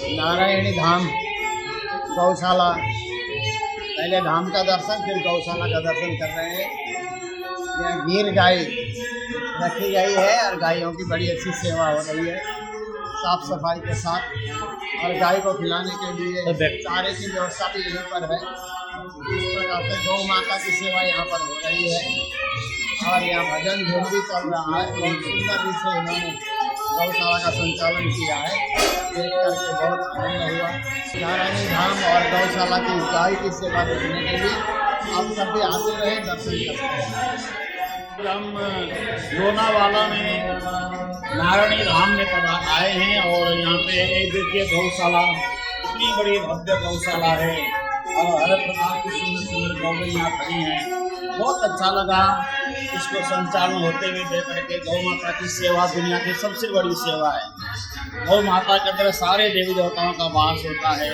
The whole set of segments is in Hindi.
नारायणी धाम गौशाला, पहले धाम का दर्शन फिर गौशाला का दर्शन कर रहे हैं। यहाँ गिर गाय रखी गई है और गायों की बड़ी अच्छी सेवा हो रही है, साफ सफाई के साथ। और गाय को खिलाने के लिए चारे की व्यवस्था भी यहीं पर है। इस प्रकार से गौ माता की सेवा यहाँ पर हो रही है और यहाँ भजन धूम भी चल रहा है। बहुत सुंदर रूप से इन्होंने गौशाला का संचालन किया है, देख करके बहुत आनंद हुआ। नारायणी धाम और गौशाला की गाय की सेवा देखने के लिए आप सब भी आते रहे, दर्शन करते हैं। हम लोनावाला में नारायणी धाम में आए हैं और यहाँ पे एक देखिए गौशाला, इतनी बड़ी भव्य गौशाला है और हर प्रकार की सुंदर सुंदर गौएं यहाँ खड़ी हैं। बहुत अच्छा लगा इसको संचालन होते हुए देख करके। गौ माता की सेवा दुनिया की सबसे बड़ी सेवा है। गौ माता के अंदर सारे देवी देवताओं का वास होता है।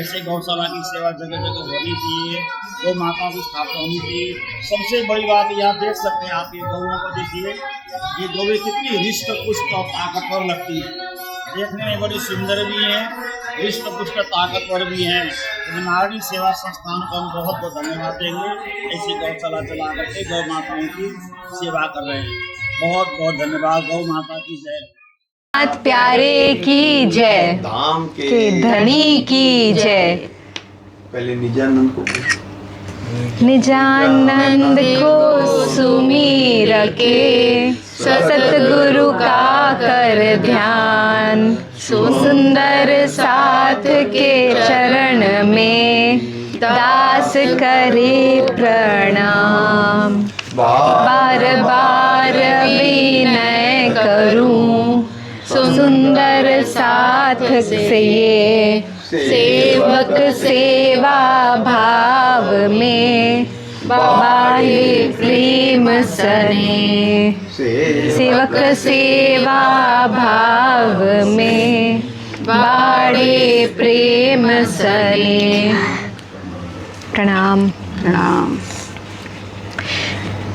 ऐसे गौशाला की सेवा जगह जगह होनी चाहिए, गौ माता की स्थापना होनी चाहिए। सबसे बड़ी बात यहाँ देख सकते हैं आप, ये गौओं को देखिए, ये गौएं कितनी हृष्ट पुष्ट और ताकतवर लगती है, देखने में बड़ी सुंदर भी हैं, हृष्ट पुष्ट ताकतवर भी हैं। तो नारायणी सेवा संस्थान को हम बहुत बहुत धन्यवाद देंगे, ऐसी गौशाला चला करके गौ माताओं की सेवा कर रहे हैं। बहुत बहुत धन्यवाद। गौ माता की जय। नाथ प्यारे की जय, धाम के धनी की जय। पहले निजानंद को निजानंद को सुमीर के, सतगुरु का कर ध्यान। सुंदर साथ के चरण में दास करे प्रणाम। बार बार विनय करूं, सुंदर साथ से ये सेवक सेवा भाव में बाहे प्रेम सने। सेवक सेवा भाव में बाड़े प्रेम सने। प्रणाम प्रणाम।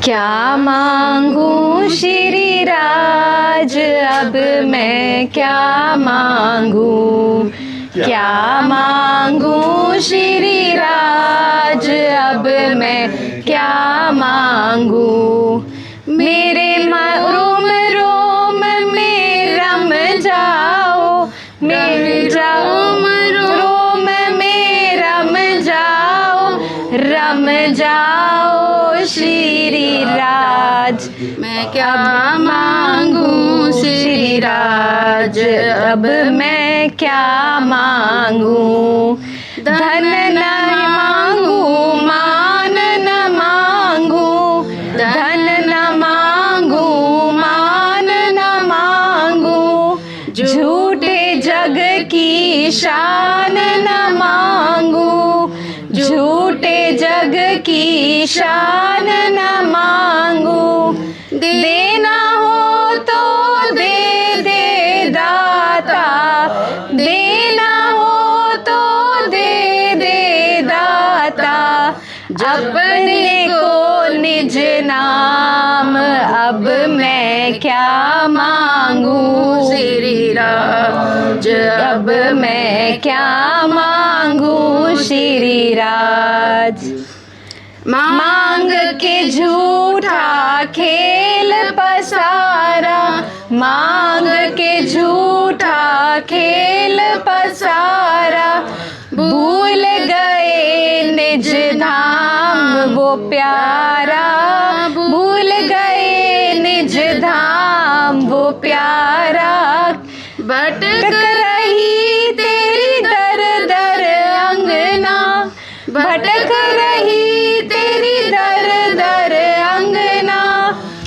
क्या मांगू श्री राज अब मैं क्या मांगू, क्या मांगू श्री राज अब मैं क्या मांगू। मेरे रोम रोम में रम जाओ, मेरे रोम रोम में रम जाओ श्री राज। मैं क्या मांगू श्री राज अब मैं क्या मांगू। धन न मांगू, मान न मांगू, धन न मांगू, मान न मांगू। झूठे जग की शान न मांगू, झूठे जग की शान न मांगू। देना हो तो दे दे दाता, देना हो तो दे दे दाता। अपने को निज नाम अब मैं क्या मांगू श्री राज अब मैं क्या मांगू श्री राज। मांग के झूठा खेल पसारा, मांग के झूठा खेल पसारा। भूल गए निज धाम वो प्यारा, भूल गए निज धाम वो प्यारा। भटक रही तेरी दर दर अंगना, भटक रही तेरी दर दर अंगना।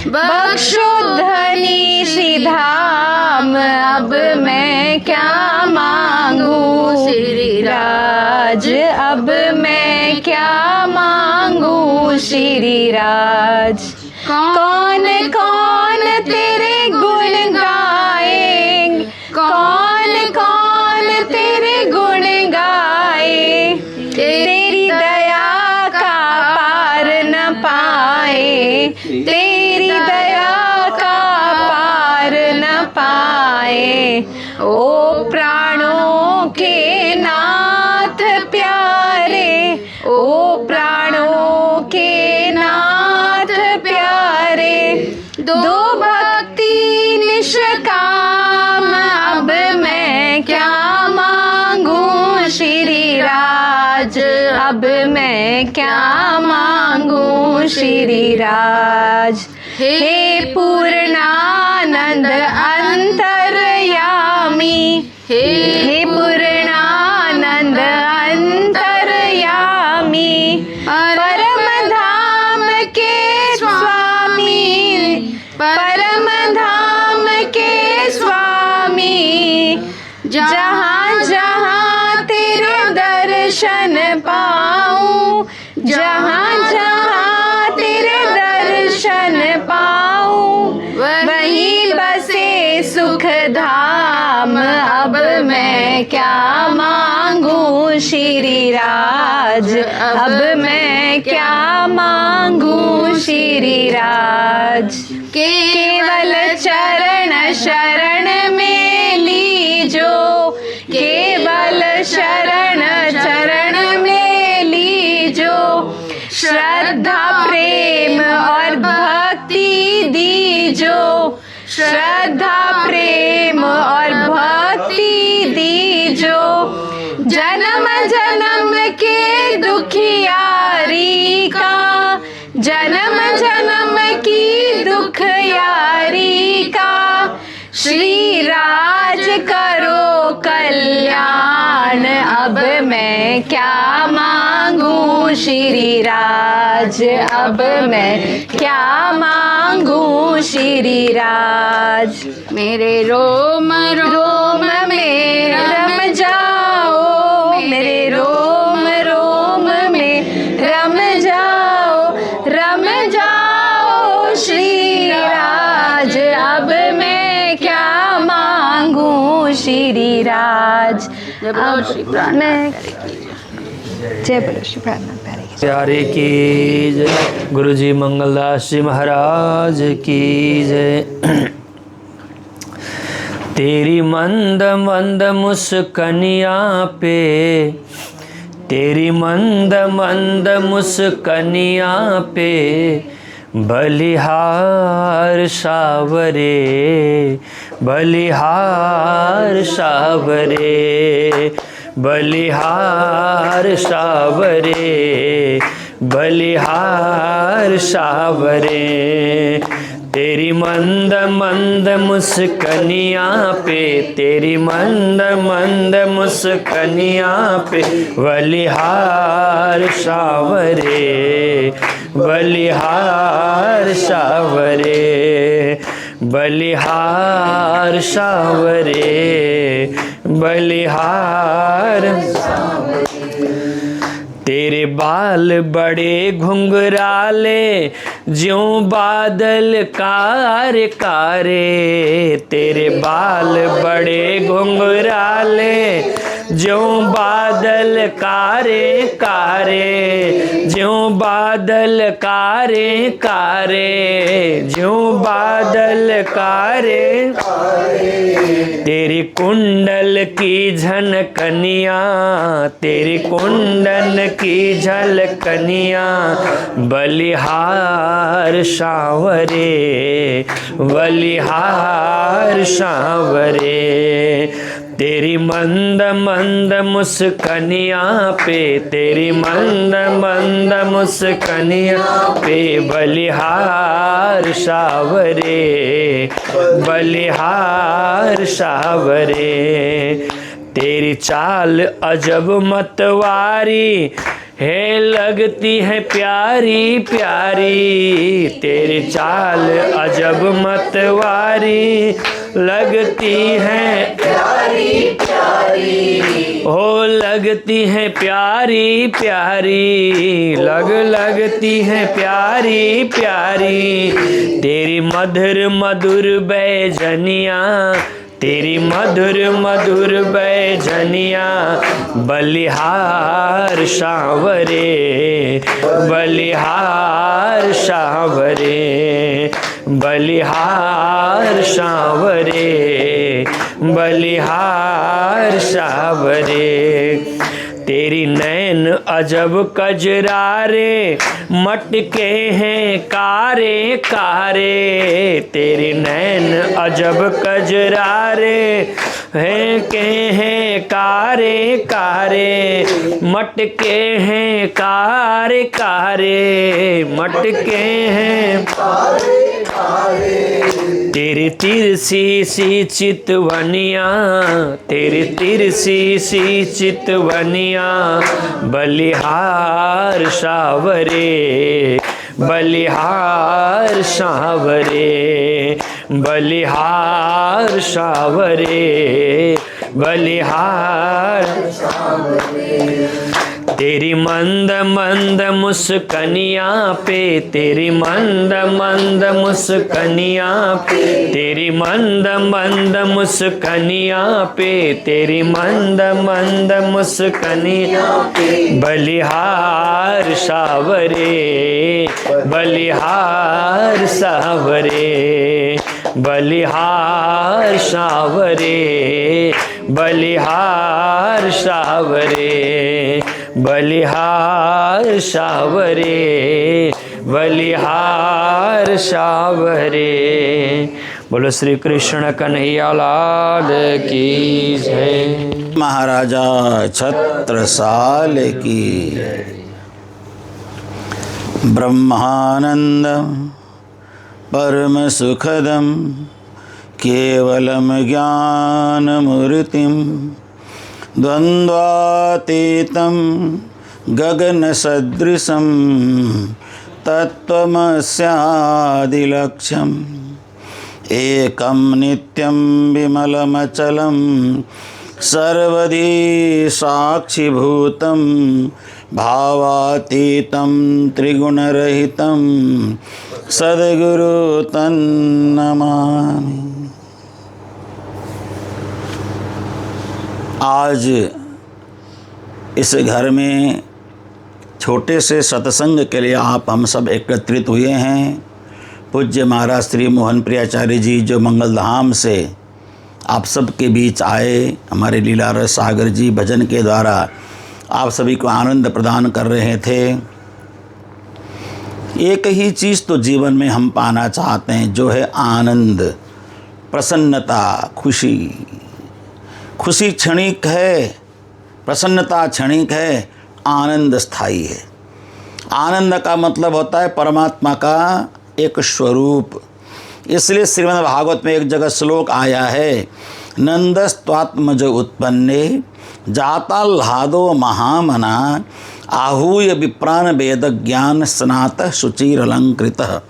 बख्शो धनी श्री धाम अब मैं क्या मांगू श्री राज अब मैं क्या मांगू श्री राज। कौन कौन तेरे गुण गाए, कौन कौन तेरे गुण गाए। तेरी दया का पार न पाए, तेरी दया का पार न पाए। ओ प्राणों के राज अब मैं क्या मांगू श्री राज। हे पूर्णानंद अंतर्यामी, हे पूर्णानंद अंतर्यामी, परम धाम के स्वामी, परम धाम के स्वामी, जहाँ जहाँ तेरे दर्शन पाऊं, जहाँ जहाँ तेरे दर्शन पाऊं, वहीं बसे सुख धाम। अब मैं क्या मांगू श्री राज, अब मैं क्या मांगू श्री राज। केवल चरण शरण में लीजो, केवल शरण चरण में लीजो, श्रद्धा प्रेम और भक्ति दीजो, श्रद्धा प्रेम और भक्ति दीजो। जन्म जन्म के दुखियारी का, जन्म जन्म की दुखियारी का, श्री राज करो कल्याण। अब मैं क्या मांगू श्री राज, अब मैं क्या मांगू श्री राज। मेरे रोम रोम में रम जाओ, मेरे रोम रोम में रम जाओ, रम जाओ श्री राज। अब मैं क्या मांगू श्री राज। जय बोलो श्री प्रार्थना, जय बोलो श्री प्रार्थना प्यारे की जय। गुरु जी मंगलदास जी महाराज की जय। तेरी मंद मंद मुस्कनिया पे, तेरी मंद मंद मुस्कनिया पे, बलिहार सावरे, बलिहार सावरे, बलिहार सावरे, बलिहार सावरे। तेरी मंद मंद मुस्कनिया पे, तेरी मंद मंद मुस्कनिया पे, बलिहार सावरे, बलिहार सावरे, बलिहार सावरे, बलिहार। तेरे बाल बड़े घुंघराले, ज्यों बादल कारे कारे, तेरे बाल बड़े घुंघराले, ज्यों बादल कारे कारे, ज्यों बादल कारे कारे, ज्यों बादल कारे कारे। तेरी कुंडल की झनकनिया, तेरी कुंडल की झलकनिया, बलिहार सांवरे, बलिहार सांवरे। तेरी मंद मंद मुस्कनिया पे, तेरी मंद मंद मुस्कनिया पे, बलिहार सावरे, बलिहार सावरे। तेरी चाल अजब मतवारी है, लगती है प्यारी प्यारी, तेरी चाल अजब मतवारी, लगती है प्यारी प्यारी, हो लगती है प्यारी प्यारी, लगती है प्यारी प्यारी। तेरी मधुर मधुर बैजनिया, तेरी मधुर मधुर बैजनिया, बलिहार सांवरे, बलिहार सांवरे, बलिहार सांवरे, बलिहार सांवरे। तेरी नैन अजब कजरारे, मटके हैं कारे कारे। तेरी नैन अजब कजरारे हैं कारे कारे, मटके हैं कारे कारे, मटके हैं कारे कारे। तेरी तिरसी सी चितवनिया, तेरी तिरसी सी चितवनिया, बलिहार सावरे, बलिहार सावरे, बलिहार सावरे, बलिहार सावरे। तेरी मंद मंद मुस्कनिया पे, तेरी मंद मंद मुस्कनिया पे, तेरी मंद मंद मुस्कनिया पे, तेरी मंद मंद मुस्कनिया पे, बलिहार सावरे, बलिहार सावरे, बलिहार सावरे, बलिहार सावरे, बलिहार सावरे, बलिहार सावरे। बोलो श्री कृष्ण कन्हैया लाल की जय। महाराजा छत्रसाल की। ब्रह्मानंद परम सुखदम केवलम ज्ञानमूर्तिम, द्वन्द्वातीतं गगनसदृशं, तत्त्वमस्यादिलक्ष्यम्, एकं नित्यं विमलमचलं, सर्वधी साक्षिभूतं, भावातीतं त्रिगुणरहितं, सद्गुरु तन्नमामि। आज इस घर में छोटे से सत्संग के लिए आप हम सब एकत्रित हुए हैं। पूज्य महाराज श्री मोहन प्रियाचार्य जी जो मंगलधाम से आप सब के बीच आए, हमारे लीला रस सागर जी भजन के द्वारा आप सभी को आनंद प्रदान कर रहे थे। एक ही चीज़ तो जीवन में हम पाना चाहते हैं, जो है आनंद, प्रसन्नता, खुशी। खुशी क्षणिक है, प्रसन्नता क्षणिक है, आनंद स्थायी है। आनंद का मतलब होता है परमात्मा का एक स्वरूप। इसलिए श्रीमद् भागवत में एक जगह श्लोक आया है, नंदस्त्वात्मज उत्पन्ने जाताल्हादो महामना, आहूय विप्रान वेद ज्ञान स्नातः शुचिरलंकृतः।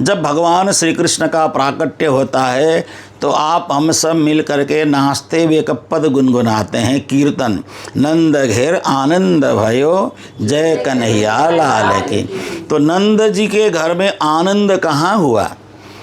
जब भगवान श्री कृष्ण का प्राकट्य होता है तो आप हम सब मिल करके नाचते हुए एक पद गुनगुनाते हैं, कीर्तन, नंद घेर आनंद भयो, जय कन्हैया लाल की। तो नंद जी के घर में आनंद कहाँ हुआ?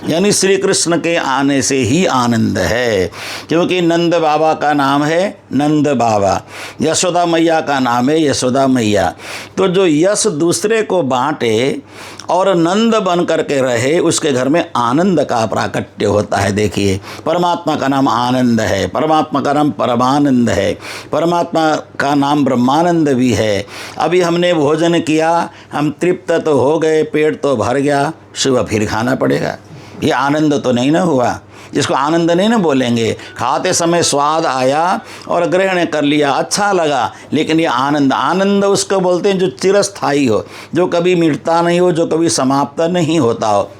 यानी श्री कृष्ण के आने से ही आनंद है, क्योंकि नंद बाबा का नाम है नंद बाबा, यशोदा मैया का नाम है यशोदा मैया। तो जो यश दूसरे को बांटे और नंद बन करके रहे, उसके घर में आनंद का प्राकट्य होता है। देखिए, परमात्मा का नाम आनंद है, परमात्मा का नाम परमानंद है, परमात्मा का नाम ब्रह्मानंद भी है। अभी हमने भोजन किया, हम तृप्त तो हो गए, पेट तो भर गया, सुबह फिर खाना पड़ेगा। ये आनंद तो नहीं ना हुआ, जिसको आनंद नहीं ना बोलेंगे। खाते समय स्वाद आया और ग्रहण कर लिया, अच्छा लगा, लेकिन ये आनंद, आनंद उसको बोलते हैं जो चिरस्थायी हो, जो कभी मिटता नहीं हो, जो कभी समाप्त नहीं होता हो।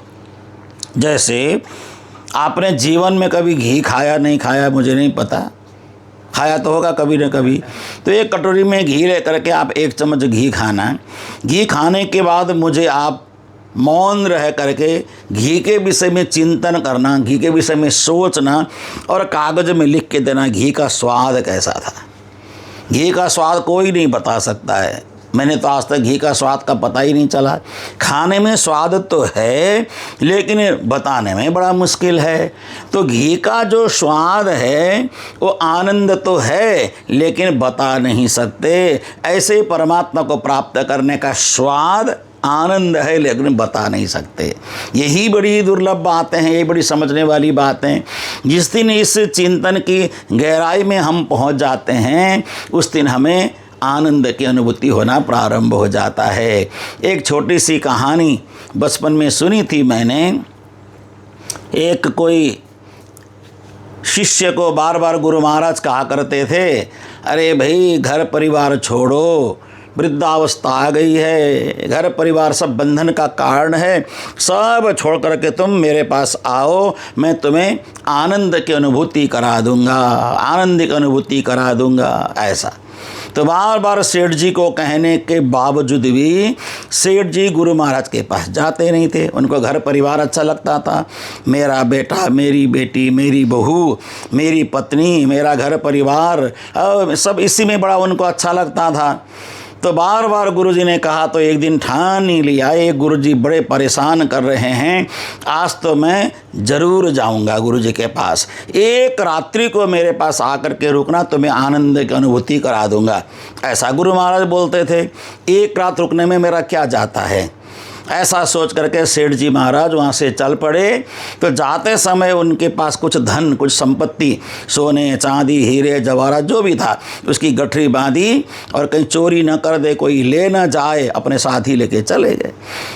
जैसे आपने जीवन में कभी घी खाया नहीं खाया मुझे नहीं पता, खाया तो होगा कभी न कभी। तो एक कटोरी में घी ले करके आप एक चम्मच घी खाना, घी खाने के बाद मुझे आप मौन रह करके घी के विषय में चिंतन करना, घी के विषय में सोचना और कागज़ में लिख के देना घी का स्वाद कैसा था। घी का स्वाद कोई नहीं बता सकता है, मैंने तो आज तक घी का स्वाद का पता ही नहीं चला। खाने में स्वाद तो है, लेकिन बताने में बड़ा मुश्किल है। तो घी का जो स्वाद है वो आनंद तो है, लेकिन बता नहीं सकते। ऐसे ही परमात्मा को प्राप्त करने का स्वाद आनंद है, लेकिन बता नहीं सकते। यही बड़ी दुर्लभ बातें हैं, यही बड़ी समझने वाली बातें। जिस दिन इस चिंतन की गहराई में हम पहुंच जाते हैं, उस दिन हमें आनंद की अनुभूति होना प्रारंभ हो जाता है। एक छोटी सी कहानी बचपन में सुनी थी मैंने। एक कोई शिष्य को बार बार गुरु महाराज कहा करते थे, अरे भाई घर परिवार छोड़ो, वृद्धावस्था आ गई है, घर परिवार सब बंधन का कारण है, सब छोड़ करके तुम मेरे पास आओ, मैं तुम्हें आनंद की अनुभूति करा दूंगा, आनंद की अनुभूति करा दूंगा। ऐसा तो बार बार सेठ जी को कहने के बावजूद भी सेठ जी गुरु महाराज के पास जाते नहीं थे। उनको घर परिवार अच्छा लगता था, मेरा बेटा, मेरी बेटी, मेरी बहू, मेरी पत्नी, मेरा घर परिवार, सब इसी में बड़ा उनको अच्छा लगता था। तो बार बार गुरुजी ने कहा तो एक दिन ठान ही लिया, ये गुरुजी बड़े परेशान कर रहे हैं, आज तो मैं ज़रूर जाऊंगा गुरुजी के पास, एक रात्रि को मेरे पास आकर के रुकना तो मैं आनंद की अनुभूति करा दूंगा। ऐसा गुरु महाराज बोलते थे। एक रात रुकने में मेरा क्या जाता है, ऐसा सोच करके सेठ जी महाराज वहाँ से चल पड़े। तो जाते समय उनके पास कुछ धन, कुछ संपत्ति, सोने चांदी हीरे जवाहरात जो भी था, उसकी गठरी बांधी और कहीं चोरी न कर दे, कोई ले न जाए, अपने साथ ही लेके चले गए।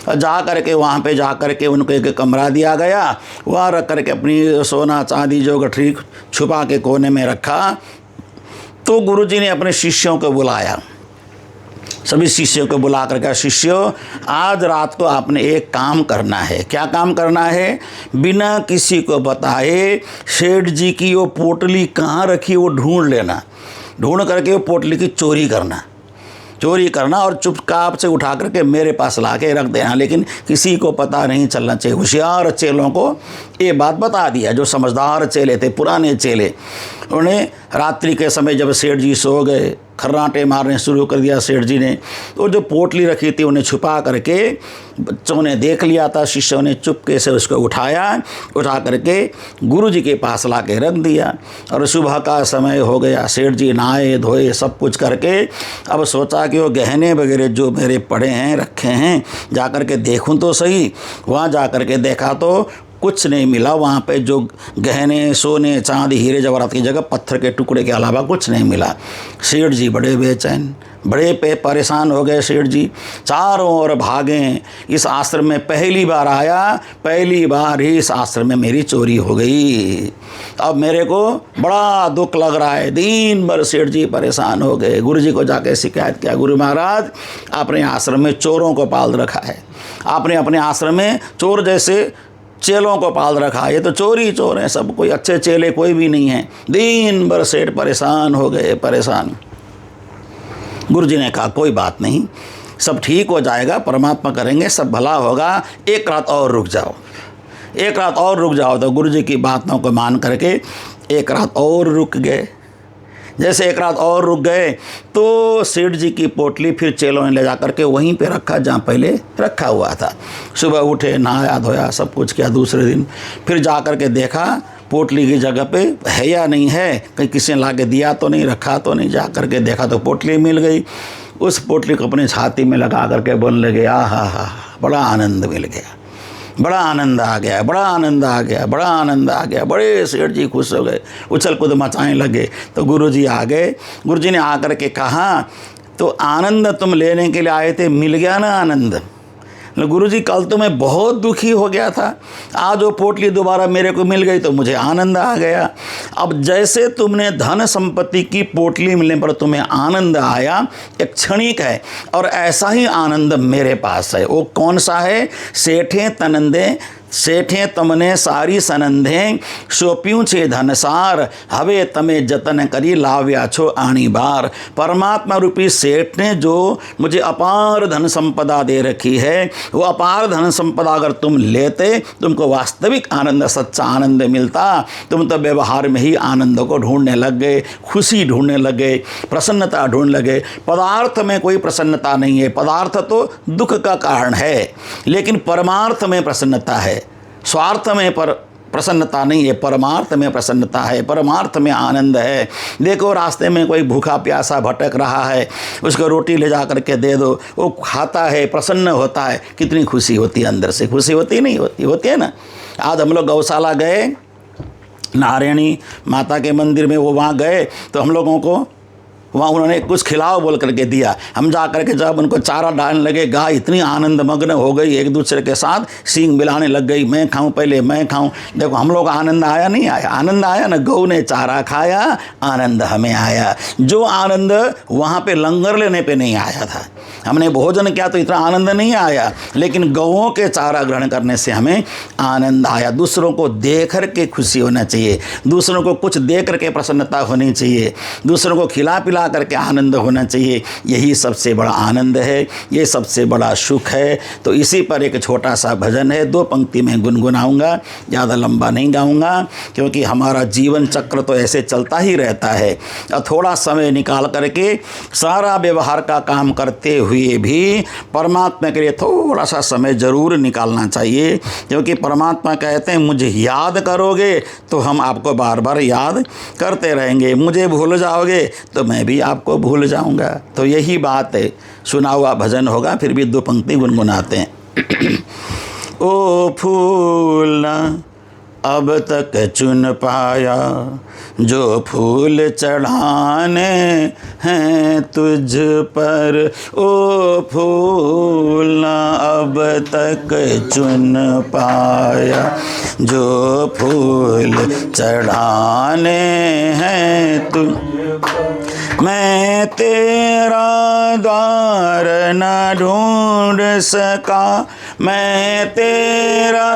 और जा करके वहाँ पे जा करके उनको एक कमरा दिया गया, वहाँ रख करके अपनी सोना चांदी जो गठरी छुपा के कोने में रखा। तो गुरुजी ने अपने शिष्यों को बुलाया, सभी शिष्यों को बुला कर कहा, शिष्यों आज रात को आपने एक काम करना है। क्या काम करना है? बिना किसी को बताए सेठ जी की वो पोटली कहाँ रखी वो ढूंढ लेना, ढूंढ करके वो पोटली की चोरी करना और चुपचाप से उठा करके मेरे पास ला के रख देना, लेकिन किसी को पता नहीं चलना चाहिए। होशियार चेलों को ये बात बता दिया, जो समझदार चेले थे, पुराने चेले। उन्हें रात्रि के समय जब सेठ जी सो गए, खर्राटे मारने शुरू कर दिया सेठ जी ने, तो जो पोटली रखी थी उन्हें छुपा करके बच्चों ने देख लिया था। शिष्यों ने चुपके से उसको उठा करके गुरु जी के पास ला के रख दिया। और सुबह का समय हो गया, सेठ जी नहाए धोए सब कुछ करके अब सोचा कि वो गहने वगैरह जो मेरे पड़े हैं रखे हैं जा कर के देखूँ तो सही। वहाँ जा कर के देखा तो कुछ नहीं मिला। वहाँ पे जो गहने सोने चांदी हीरे जवाहरात की जगह पत्थर के टुकड़े के अलावा कुछ नहीं मिला। सेठ जी बड़े बेचैन, बड़े परेशान हो गए। सेठ जी चारों ओर भागे, इस आश्रम में पहली बार आया, पहली बार ही इस आश्रम में मेरी चोरी हो गई। अब मेरे को बड़ा दुख लग रहा है। दिन भर सेठ जी परेशान हो गए। गुरु जी को जाके शिकायत किया, गुरु महाराज आपने आश्रम में चोरों को पाल रखा है, आपने अपने आश्रम में चोर जैसे चेलों को पाल रखा है, ये तो चोर ही चोर हैं, सब कोई अच्छे चेले कोई भी नहीं है। दिन भर सेठ परेशान हो गए, परेशान। गुरुजी ने कहा कोई बात नहीं, सब ठीक हो जाएगा, परमात्मा करेंगे, सब भला होगा, एक रात और रुक जाओ, एक रात और रुक जाओ। तो गुरुजी की बातों को मान करके एक रात और रुक गए। जैसे एक रात और रुक गए तो सेठ जी की पोटली फिर चेलों ने ले जा करके वहीं पे रखा जहाँ पहले रखा हुआ था। सुबह उठे, नहाया धोया, सब कुछ किया। दूसरे दिन फिर जा करके देखा पोटली की जगह पे है या नहीं है, कहीं किसी ने ला के दिया तो नहीं, रखा तो नहीं। जा करके देखा तो पोटली मिल गई। उस पोटली को अपनी छाती में लगा करके बोलने लगे, आहा, बड़ा आनंद मिल गया, बड़ा आनंद आ गया, बड़ा आनंद आ गया, बड़ा आनंद आ गया। बड़े सेठ जी खुश हो गए, उछल कूद मचाने लगे। तो गुरुजी आ गए। गुरुजी ने आकर के कहा, तो आनंद तुम लेने के लिए आए थे, मिल गया ना आनंद? गुरुजी कल तो मैं बहुत दुखी हो गया था, आज वो पोटली दोबारा मेरे को मिल गई तो मुझे आनंद आ गया। अब जैसे तुमने धन संपत्ति की पोटली मिलने पर तुम्हें आनंद आया, एक क्षणिक है, और ऐसा ही आनंद मेरे पास है। वो कौन सा है? सेठे तनंदे सेठे तमने सारी सनंधे, सोप्यूं छे धनसार, हवे तमे जतन करी लाव्या छो आनी बार। परमात्मा रूपी सेठ ने जो मुझे अपार धन संपदा दे रखी है, वो अपार धन संपदा अगर तुम लेते, तुमको वास्तविक आनंद, सच्चा आनंद मिलता। तुम तो व्यवहार में ही आनंद को ढूंढने लग गए, खुशी ढूंढने लग गए, प्रसन्नता ढूंढ लगे। पदार्थ में कोई प्रसन्नता नहीं है, पदार्थ तो दुख का कारण है, लेकिन परमार्थ में प्रसन्नता है। स्वार्थ में प्रसन्नता नहीं है, परमार्थ में प्रसन्नता है, परमार्थ में आनंद है। देखो रास्ते में कोई भूखा प्यासा भटक रहा है, उसको रोटी ले जा करके दे दो, वो खाता है, प्रसन्न होता है, कितनी खुशी होती है, अंदर से खुशी होती नहीं होती? होती है ना। आज हम लोग गौशाला गए, नारायणी माता के मंदिर में, वो वहाँ गए तो हम लोगों को वहाँ उन्होंने कुछ खिलाओ बोल करके दिया। हम जा करके जब उनको चारा डालने लगे, गाय इतनी आनंद मग्न हो गई, एक दूसरे के साथ सींग मिलाने लग गई, मैं खाऊं पहले, मैं खाऊं। देखो हम लोग आनंद आया नहीं आया? आनंद आया ना। गौ ने चारा खाया, आनंद हमें आया। जो आनंद वहाँ पे लंगर लेने पे नहीं आया था, हमने भोजन किया तो इतना आनंद नहीं आया, लेकिन गौओं के चारा ग्रहण करने से हमें आनंद आया। दूसरों को देख कर के खुशी होना चाहिए, दूसरों को कुछ दे करके प्रसन्नता होनी चाहिए, दूसरों को खिला पिला करके आनंद होना चाहिए। यही सबसे बड़ा आनंद है, ये सबसे बड़ा सुख है। तो इसी पर एक छोटा सा भजन है, 2 पंक्ति में गुनगुनाऊंगा, ज़्यादा लंबा नहीं गाऊंगा, क्योंकि हमारा जीवन चक्र तो ऐसे चलता ही रहता है। और थोड़ा समय निकाल करके सारा व्यवहार का काम करते हुए भी परमात्मा के लिए थोड़ा सा समय ज़रूर निकालना चाहिए, क्योंकि परमात्मा कहते हैं मुझे याद करोगे तो हम आपको बार बार याद करते रहेंगे, मुझे भूल जाओगे तो मैं भी आपको भूल जाऊंगा। तो यही बात है। सुना हुआ भजन होगा, फिर भी 2 पंक्ति गुनगुनाते हैं। ओ फूल अब तक चुन पाया, जो फूल चढ़ाने हैं तुझ पर। ओ फूल अब तक चुन पाया, जो फूल चढ़ाने हैं तुझ। मैं तेरा द्वार न ढूंढ सका, मैं तेरा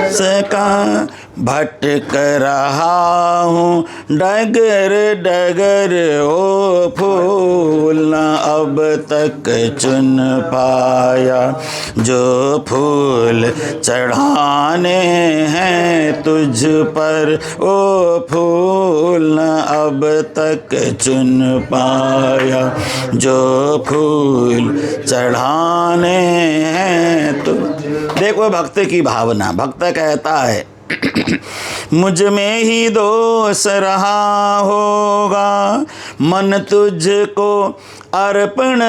सका, भटक रहा हूँ डगर डगर। ओ फूल अब तक चुन पाया, जो फूल चढ़ाने हैं तुझ पर। ओ फूल अब तक चुन पाया, जो फूल चढ़ाने हैं तुझ। देखो भक्त की भावना, भक्त कहता है मुझ में ही दोष रहा होगा, मन तुझको अर्पण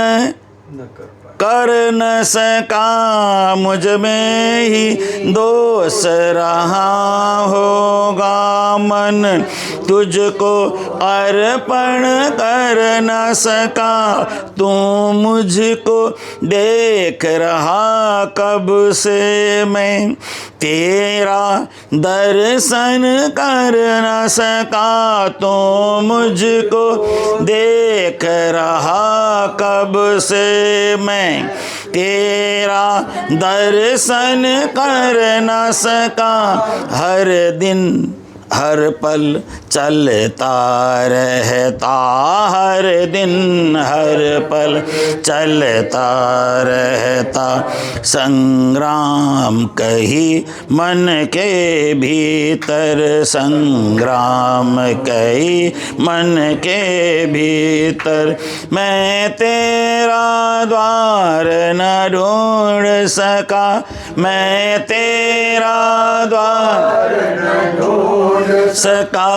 कर न सका। मुझ में ही दोष रहा होगा, मन तुझको अर्पण कर न सका। तू मुझको देख रहा कब से, मैं तेरा दर्शन कर न सका। तू मुझको देख रहा कब से, मैं तेरा दर्शन कर न सका। हर दिन हर पल चलता रहता, हर दिन हर पल चलता रहता। संग्राम कहीं मन के भीतर, संग्राम कहीं मन के भीतर। मैं तेरा द्वार न ढूंढ सका, मैं तेरा द्वार न ढूंढ सका।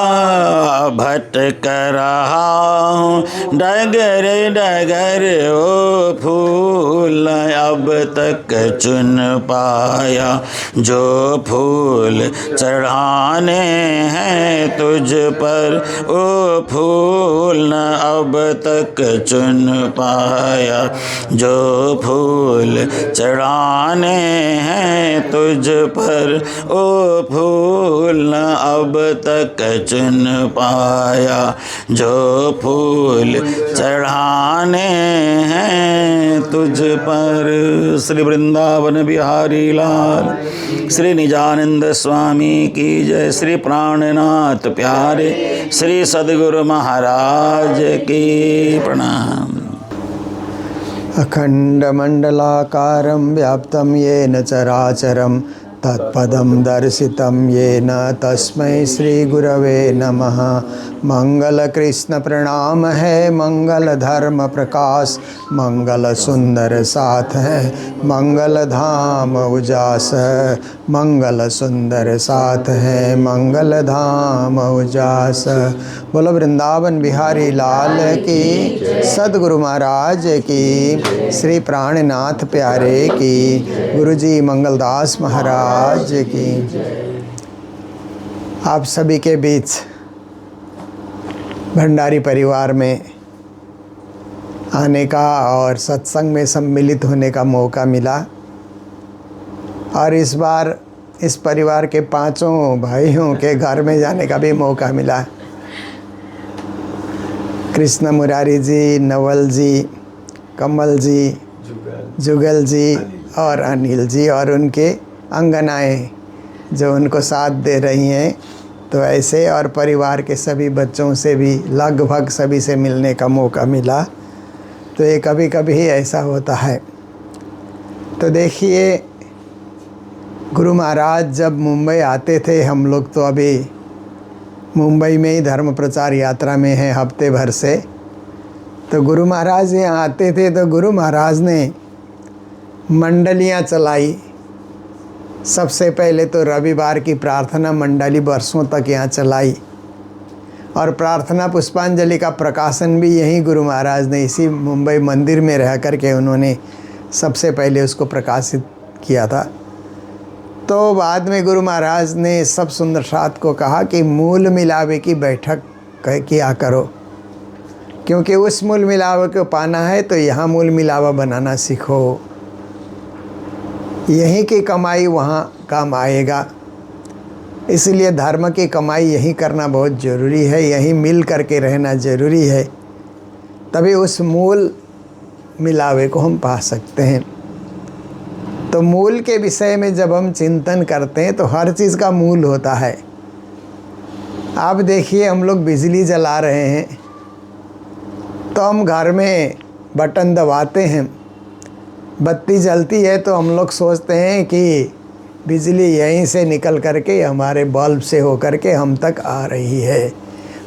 भटक रहा हूँ डगर डगर। ओ फूल अब तक चुन पाया, जो फूल चढ़ाने हैं तुझ पर। ओ फूल अब तक चुन पाया, जो फूल चढ़ाने हैं तुझ पर। ओ फूल अब तक चुन पाया, जो फूल चढ़ाने हैं तुझ पर। श्री वृंदावन बिहारी लाल, श्री निजानंद स्वामी की जय। श्री प्राणनाथ प्यारे, श्री सद्गुरु महाराज की प्रणाम। अखण्डमण्डलाकारं व्याप्तं येन चराचरं, तत्पदं दर्शितं येन तस्मै श्रीगुरवे नमः। मंगल कृष्ण प्रणाम है, मंगल धर्म प्रकाश, मंगल सुंदर साथ है, मंगल धाम उजास। मंगल सुंदर साथ है, मंगल धाम उजास। बोलो वृंदावन बिहारी लाल की, सद्गुरु महाराज की, श्री प्राणनाथ प्यारे की, गुरुजी मंगलदास महाराज की। आप सभी के बीच भंडारी परिवार में आने का और सत्संग में सम्मिलित होने का मौका मिला। और इस बार इस परिवार के 5 भाइयों के घर में जाने का भी मौका मिला। कृष्ण मुरारी जी, नवल जी, कमल जी, जुगल जी और अनिल जी और उनके अंगनाएं जो उनको साथ दे रही हैं। तो ऐसे और परिवार के सभी बच्चों से भी लगभग सभी से मिलने का मौका मिला। तो ये कभी कभी ऐसा होता है। तो देखिए, गुरु महाराज जब मुंबई आते थे, हम लोग तो अभी मुंबई में ही धर्म प्रचार यात्रा में हैं हफ्ते भर से। तो गुरु महाराज यहाँ आते थे तो गुरु महाराज ने मंडलियाँ चलाई। सबसे पहले तो रविवार की प्रार्थना मंडली वर्षों तक यहाँ चलाई और प्रार्थना पुष्पांजलि का प्रकाशन भी यही गुरु महाराज ने इसी मुंबई मंदिर में रह कर के उन्होंने सबसे पहले उसको प्रकाशित किया था। तो बाद में गुरु महाराज ने सब सुंदर साथ को कहा कि मूल मिलावे की बैठक किया करो, क्योंकि उस मूल मिलावे को पाना है तो यहाँ मूल मिलावा बनाना सीखो। यहीं की कमाई वहाँ काम आएगा। इसलिए धर्म की कमाई यहीं करना बहुत ज़रूरी है, यहीं मिल करके रहना ज़रूरी है, तभी उस मूल मिलावे को हम पा सकते हैं। तो मूल के विषय में जब हम चिंतन करते हैं तो हर चीज़ का मूल होता है। आप देखिए, हम लोग बिजली जला रहे हैं तो हम घर में बटन दबाते हैं, बत्ती जलती है तो हम लोग सोचते हैं कि बिजली यहीं से निकल करके हमारे बल्ब से होकर के हम तक आ रही है,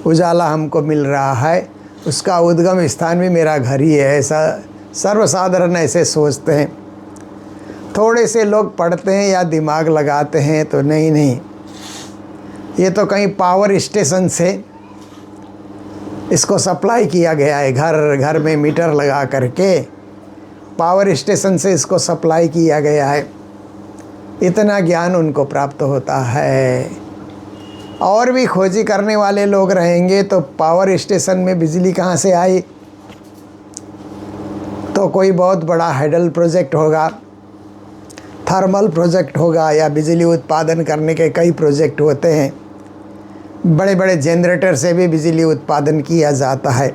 उजाला हमको मिल रहा है, उसका उद्गम स्थान भी मेरा घर ही है। ऐसा सर्वसाधारण ऐसे सोचते हैं। थोड़े से लोग पढ़ते हैं या दिमाग लगाते हैं तो नहीं, ये तो कहीं पावर स्टेशन से इसको सप्लाई किया गया है। घर घर में मीटर लगा करके पावर स्टेशन से इसको सप्लाई किया गया है। इतना ज्ञान उनको प्राप्त होता है। और भी खोजी करने वाले लोग रहेंगे तो पावर स्टेशन में बिजली कहाँ से आई? तो कोई बहुत बड़ा हाइडल प्रोजेक्ट होगा, थर्मल प्रोजेक्ट होगा, या बिजली उत्पादन करने के कई प्रोजेक्ट होते हैं। बड़े बड़े जनरेटर से भी बिजली उत्पादन किया जाता है।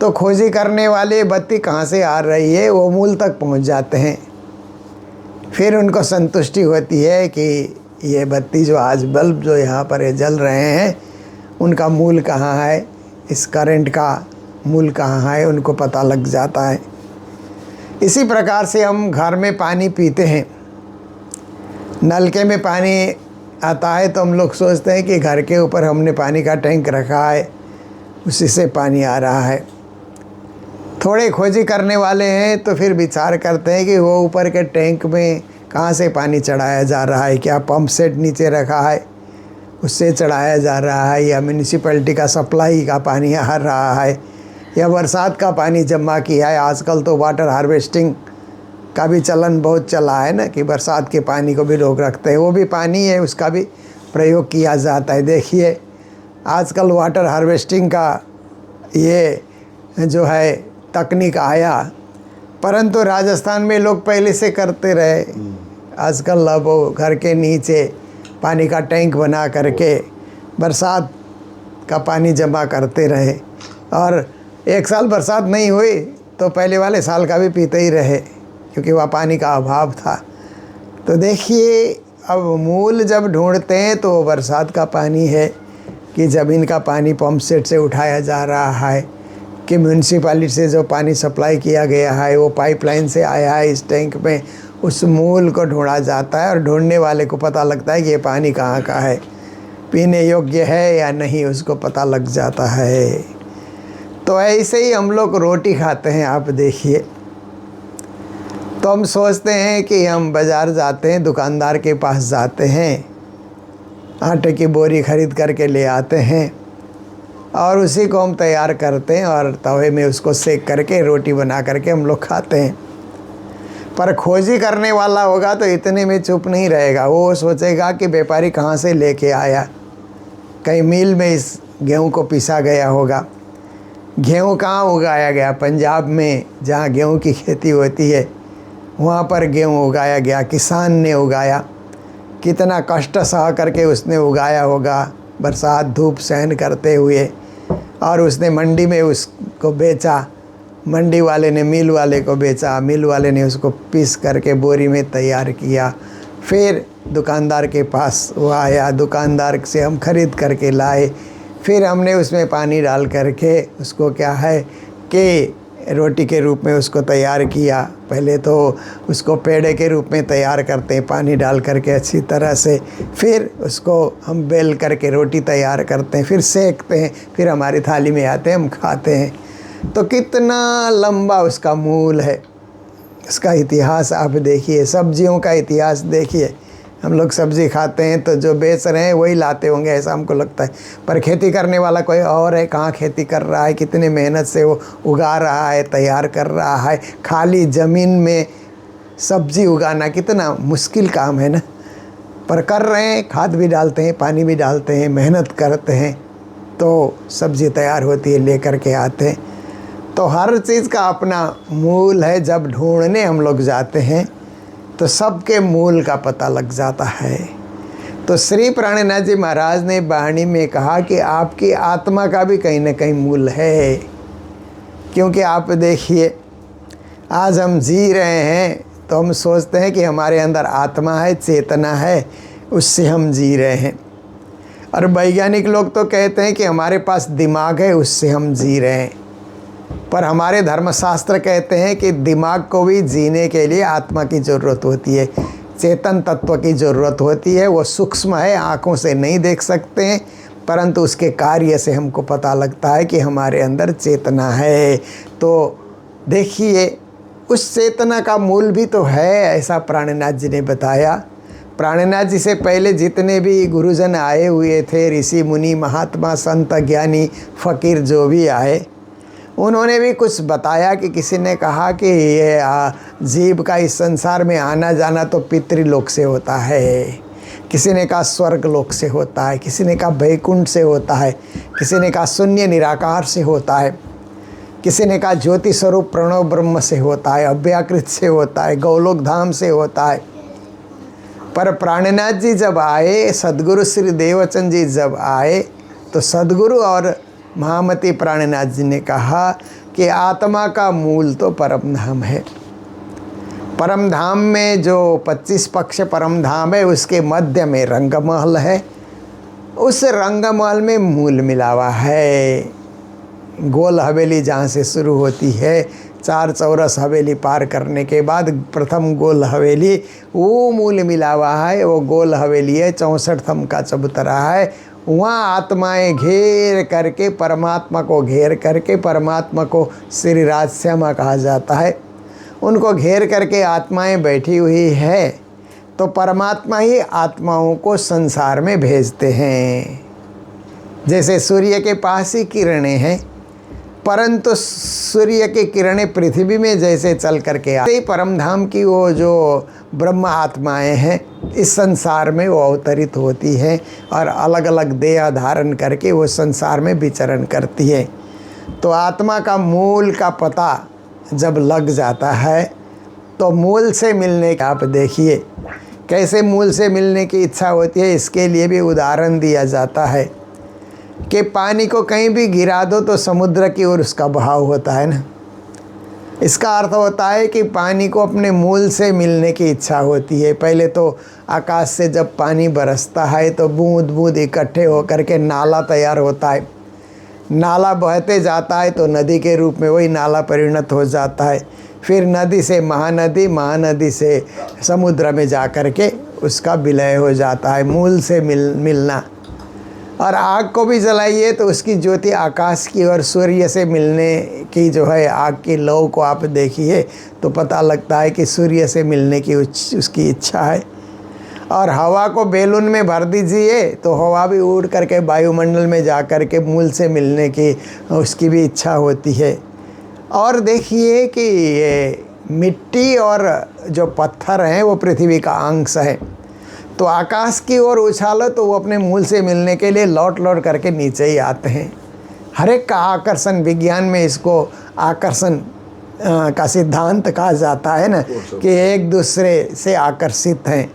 तो खोजी करने वाले बत्ती कहाँ से आ रही है वो मूल तक पहुँच जाते हैं। फिर उनको संतुष्टि होती है कि ये बत्ती जो आज बल्ब जो यहाँ पर ये जल रहे हैं उनका मूल कहाँ है, इस करंट का मूल कहाँ है, उनको पता लग जाता है। इसी प्रकार से हम घर में पानी पीते हैं, नलके में पानी आता है तो हम लोग सोचते हैं कि घर के ऊपर हमने पानी का टैंक रखा है, उसी से पानी आ रहा है। थोड़े खोजी करने वाले हैं तो फिर विचार करते हैं कि वो ऊपर के टैंक में कहाँ से पानी चढ़ाया जा रहा है, क्या पंप सेट नीचे रखा है उससे चढ़ाया जा रहा है, या म्यूनिसिपैलिटी का सप्लाई का पानी आ रहा है, या बरसात का पानी जमा किया है। आजकल तो वाटर हार्वेस्टिंग का भी चलन बहुत चला है ना, कि बरसात के पानी को भी रोक रखते हैं, वो भी पानी है, उसका भी प्रयोग किया जाता है। देखिए, आजकल वाटर हार्वेस्टिंग का ये जो है तकनीक आया, परंतु राजस्थान में लोग पहले से करते रहे। आजकल अब वो घर के नीचे पानी का टैंक बना करके बरसात का पानी जमा करते रहे, और एक साल बरसात नहीं हुई तो पहले वाले साल का भी पीते ही रहे, क्योंकि वह पानी का अभाव था। तो देखिए, अब मूल जब ढूंढते हैं तो बरसात का पानी है कि ज़मीन का पानी पंप सेट से उठाया जा रहा है, कि म्यूनसिपालिटी से जो पानी सप्लाई किया गया है वो पाइपलाइन से आया है इस टैंक में, उस मूल को ढूंढा जाता है और ढूंढने वाले को पता लगता है कि ये पानी कहाँ का है, पीने योग्य है या नहीं, उसको पता लग जाता है। तो ऐसे ही हम लोग रोटी खाते हैं। आप देखिए, तो हम सोचते हैं कि हम बाज़ार जाते हैं, दुकानदार के पास जाते हैं, आटे की बोरी खरीद करके ले आते हैं और उसी को हम तैयार करते हैं और तवे में उसको सेक करके रोटी बना करके हम लोग खाते हैं। पर खोजी करने वाला होगा तो इतने में चुप नहीं रहेगा, वो सोचेगा कि व्यापारी कहाँ से लेके आया, कहीं मिल में इस गेहूं को पीसा गया होगा। गेहूं कहाँ उगाया गया? पंजाब में जहाँ गेहूं की खेती होती है वहाँ पर गेहूं उगाया गया, किसान ने उगाया। कितना कष्ट सह करके उसने उगाया होगा, बरसात धूप सहन करते हुए, और उसने मंडी में उसको बेचा। मंडी वाले ने मिल वाले को बेचा, मिल वाले ने उसको पीस करके बोरी में तैयार किया। फिर दुकानदार के पास वो आया, दुकानदार से हम खरीद करके लाए। फिर हमने उसमें पानी डाल करके उसको क्या है कि रोटी के रूप में उसको तैयार किया। पहले तो उसको पेड़े के रूप में तैयार करते हैं पानी डाल करके अच्छी तरह से, फिर उसको हम बेल करके रोटी तैयार करते हैं, फिर सेकते हैं, फिर हमारी थाली में आते हैं, हम खाते हैं। तो कितना लंबा उसका मूल है, इसका इतिहास आप देखिए। सब्जियों का इतिहास देखिए। हम लोग सब्ज़ी खाते हैं तो जो बेच रहे हैं वही लाते होंगे ऐसा हमको लगता है, पर खेती करने वाला कोई और है। कहाँ खेती कर रहा है, कितने मेहनत से वो उगा रहा है, तैयार कर रहा है। खाली ज़मीन में सब्ज़ी उगाना कितना मुश्किल काम है ना, पर कर रहे हैं। खाद भी डालते हैं, पानी भी डालते हैं, मेहनत करते हैं, तो सब्ज़ी तैयार होती है, लेकर के आते हैं। तो हर चीज़ का अपना मूल है। जब ढूंढने हम लोग जाते हैं तो सबके मूल का पता लग जाता है। तो श्री प्राणनाथ जी महाराज ने वाणी में कहा कि आपकी आत्मा का भी कहीं ना कहीं मूल है। क्योंकि आप देखिए, आज हम जी रहे हैं तो हम सोचते हैं कि हमारे अंदर आत्मा है, चेतना है, उससे हम जी रहे हैं। और वैज्ञानिक लोग तो कहते हैं कि हमारे पास दिमाग है, उससे हम जी रहे हैं। पर हमारे धर्मशास्त्र कहते हैं कि दिमाग को भी जीने के लिए आत्मा की ज़रूरत होती है, चेतन तत्व की ज़रूरत होती है। वो सूक्ष्म है, आँखों से नहीं देख सकते हैं, परंतु उसके कार्य से हमको पता लगता है कि हमारे अंदर चेतना है। तो देखिए, उस चेतना का मूल भी तो है, ऐसा प्राणनाथ जी ने बताया। प्राणनाथ जी से पहले जितने भी गुरुजन आए हुए थे, ऋषि मुनि महात्मा संत ज्ञानी फ़कीर जो भी आए, उन्होंने भी कुछ बताया। कि किसी ने कहा कि ये जीव का इस संसार में आना जाना तो पितृलोक से होता है, किसी ने कहा स्वर्ग लोक से होता है, किसी ने कहा वैकुंठ से होता है, किसी ने कहा शून्य निराकार से होता है, किसी ने कहा ज्योति स्वरूप प्रणव ब्रह्म से होता है, अव्याकृत से होता है, गौलोक धाम से होता है। पर प्राणनाथ जी जब आए, सद्गुरु श्री देवचंद जी जब आए, तो सद्गुरु और महामती प्राणनाथ जी ने कहा कि आत्मा का मूल तो परम धाम है। परम धाम में जो 25 पक्ष परम धाम है, उसके मध्य में रंगमहल है। उस रंगमहल में मूल मिला हुआ है। गोल हवेली जहाँ से शुरू होती है, 4 चौरस हवेली पार करने के बाद प्रथम गोल हवेली, वो मूल मिला हुआ है। वो गोल हवेली है, 64 थम का चबूतरा है। वहाँ आत्माएं घेर करके परमात्मा को घेर करके, परमात्मा को श्री राजश्यामा कहा जाता है, उनको घेर करके आत्माएं बैठी हुई है। तो परमात्मा ही आत्माओं को संसार में भेजते हैं। जैसे सूर्य के पास ही किरणें हैं, परंतु सूर्य की किरणें पृथ्वी में जैसे चल करके आते ही परम धाम की वो जो ब्रह्म आत्माएं हैं, इस संसार में वो अवतरित होती हैं और अलग अलग देह धारण करके वो संसार में विचरण करती है। तो आत्मा का मूल का पता जब लग जाता है तो मूल से मिलने का, आप देखिए कैसे मूल से मिलने की इच्छा होती है। इसके लिए भी उदाहरण दिया जाता है कि पानी को कहीं भी गिरा दो तो समुद्र की ओर उसका बहाव होता है ना। इसका अर्थ होता है कि पानी को अपने मूल से मिलने की इच्छा होती है। पहले तो आकाश से जब पानी बरसता है तो बूंद बूंद इकट्ठे होकर के नाला तैयार होता है। नाला बहते जाता है तो नदी के रूप में वही नाला परिणत हो जाता है। फिर नदी से महानदी, महानदी से समुद्र में जा कर के उसका विलय हो जाता है। मूल से मिलना। और आग को भी जलाइए तो उसकी ज्योति आकाश की और सूर्य से मिलने की जो है आग की लौ को आप देखिए तो पता लगता है कि सूर्य से मिलने की उसकी इच्छा है। और हवा को बैलून में भर दीजिए तो हवा भी उड़ करके वायुमंडल में जा कर के मूल से मिलने की उसकी भी इच्छा होती है। और देखिए कि ये मिट्टी और जो पत्थर हैं वो पृथ्वी का अंश है। तो आकाश की ओर उछालो तो वो अपने मूल से मिलने के लिए लौट लौट करके नीचे ही आते हैं। हर एक का आकर्षण, विज्ञान में इसको आकर्षण का सिद्धांत कहा जाता है ना, कि एक दूसरे से आकर्षित हैं।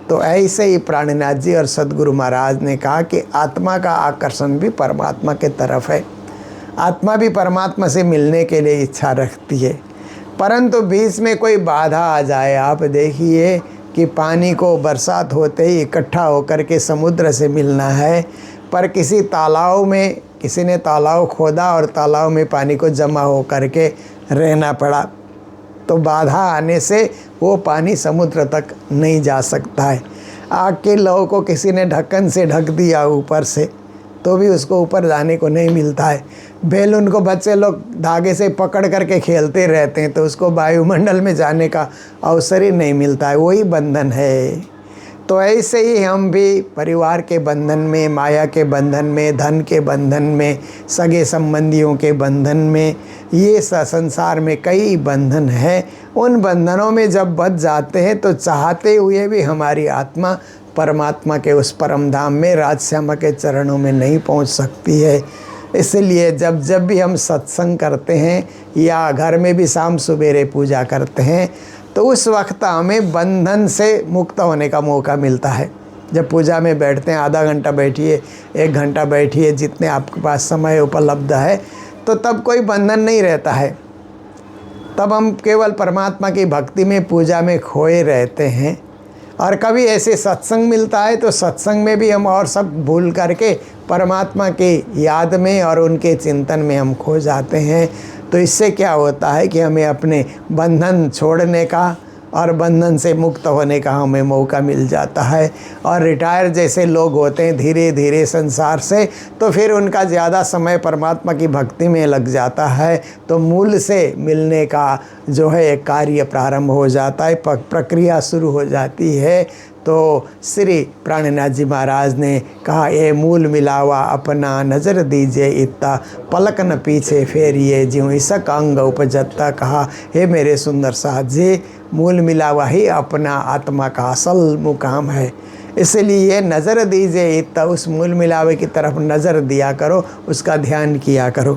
तो ऐसे ही प्राणनाथ जी और सद्गुरु महाराज ने कहा कि आत्मा का आकर्षण भी परमात्मा के तरफ है। आत्मा भी परमात्मा से मिलने के लिए इच्छा रखती है, परंतु बीच में कोई बाधा आ जाए। आप देखिए कि पानी को बरसात होते ही इकट्ठा होकर के समुद्र से मिलना है, पर किसी तालाब में किसी ने तालाब खोदा और तालाब में पानी को जमा हो करके रहना पड़ा, तो बाधा आने से वो पानी समुद्र तक नहीं जा सकता है। आग के लौ को किसी ने ढक्कन से ढक दिया ऊपर से, तो भी उसको ऊपर जाने को नहीं मिलता है। बैलून को बच्चे लोग धागे से पकड़ करके खेलते रहते हैं, तो उसको वायुमंडल में जाने का अवसर ही नहीं मिलता है। वही बंधन है। तो ऐसे ही हम भी परिवार के बंधन में, माया के बंधन में, धन के बंधन में, सगे संबंधियों के बंधन में, ये संसार में कई बंधन हैं। उन बंधनों में जब बंध जाते हैं तो चाहते हुए भी हमारी आत्मा परमात्मा के उस परम धाम में राजश्यामा के चरणों में नहीं पहुंच सकती है। इसलिए जब जब भी हम सत्संग करते हैं या घर में भी शाम सवेरे पूजा करते हैं, तो उस वक्त हमें बंधन से मुक्त होने का मौका मिलता है। जब पूजा में बैठते हैं, आधा घंटा बैठिए, 1 घंटा बैठिए, जितने आपके पास समय उपलब्ध है, तो तब कोई बंधन नहीं रहता है। तब हम केवल परमात्मा की भक्ति में, पूजा में खोए रहते हैं। और कभी ऐसे सत्संग मिलता है तो सत्संग में भी हम और सब भूल करके परमात्मा की याद में और उनके चिंतन में हम खो जाते हैं। तो इससे क्या होता है कि हमें अपने बंधन छोड़ने का और बंधन से मुक्त होने का हमें मौका मिल जाता है। और रिटायर जैसे लोग होते हैं धीरे धीरे संसार से, तो फिर उनका ज़्यादा समय परमात्मा की भक्ति में लग जाता है, तो मूल से मिलने का जो है एक कार्य प्रारंभ हो जाता है, प्रक्रिया शुरू हो जाती है। तो श्री प्राणनाथ जी महाराज ने कहा, ये मूल मिलावा अपना नज़र दीजिए इतना, पलक न पीछे फेरिए ज्यों इसक अंग उपजता। कहा, हे मेरे सुंदर साथ जी, मूल मिलावा ही अपना आत्मा का असल मुकाम है। इसलिए नज़र दीजिए इतना, उस मूल मिलावे की तरफ नज़र दिया करो, उसका ध्यान किया करो।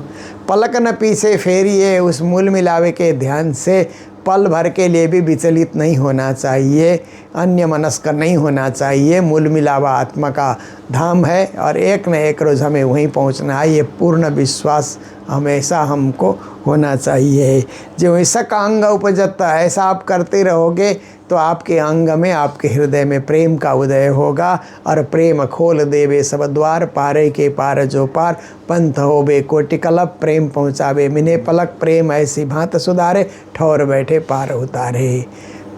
पलक न पीछे फेरिए, उस मूल मिलावे के ध्यान से पल भर के लिए भी विचलित नहीं होना चाहिए, अन्य मनस्क नहीं होना चाहिए। मूल मिलावा आत्मा का धाम है और एक न एक रोज़ हमें वहीं पहुंचना है, ये पूर्ण विश्वास हमेशा हमको होना चाहिए। जो ऐसा का अंग उपजता, ऐसा आप करते रहोगे तो आपके अंग में, आपके हृदय में प्रेम का उदय होगा। और प्रेम खोल देवे सब द्वार, पारे के पार जो पार, पंथ होवे कोटि कलप, प्रेम पहुँचावे मिने पलक, प्रेम ऐसी भांत सुधारे, ठौर बैठे पार उतारे।